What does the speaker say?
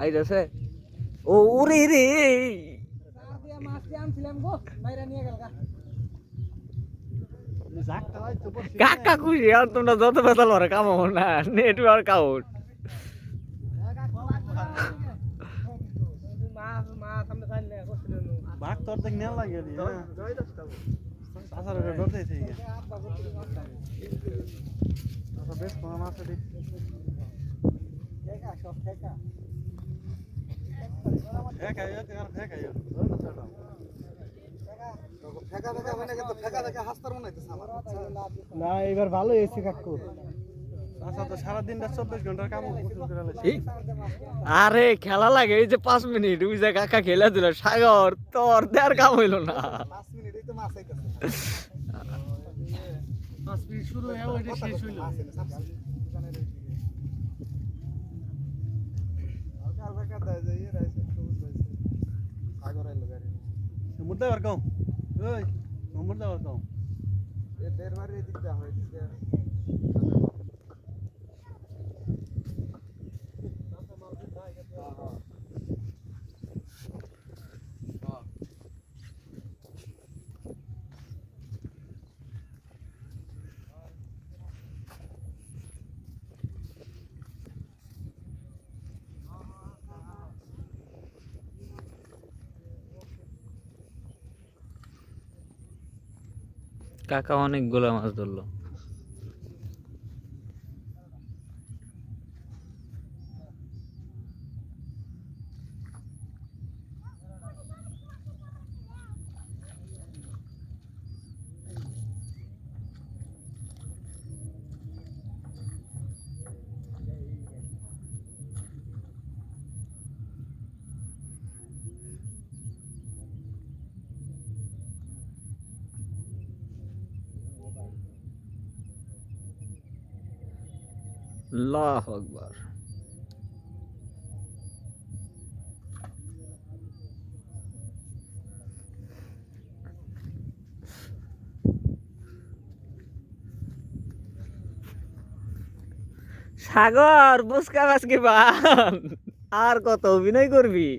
আইতাছে ও উরে রে কাকা খুশি আর তোমরা যত বেতাল ওরা কামাবো না নেটওয়ার্ক আউট ভাগ তোর দেখ নেওয়া লাগে আসার ডরতে থেকে বেশ কোনো মাছ দি না এবার ভালো হয়েছে কাকু আচ্ছা তো সারাদিনটা 24 ঘন্টার কাম আরে খেলা লাগে এই যে 5 মিনিট ওই যে কাকা খেলা দিল সাগর তোর দেয়ার কাম হইল না 5 মিনিটই তো মাছ আইতাছে 5 মিনিট শুরু হয়ে ওইটা শেষ হইল মুর্দা বার কাও ওই মুর্দা বার কাও এ দেড়বারে দিকটা হয় দিকটা কাকা অনেকগুলো মাছ ধরলো আল্লাহু আকবার সাগর বুসকা মাছ কি বান আর কত অভিনয় করবি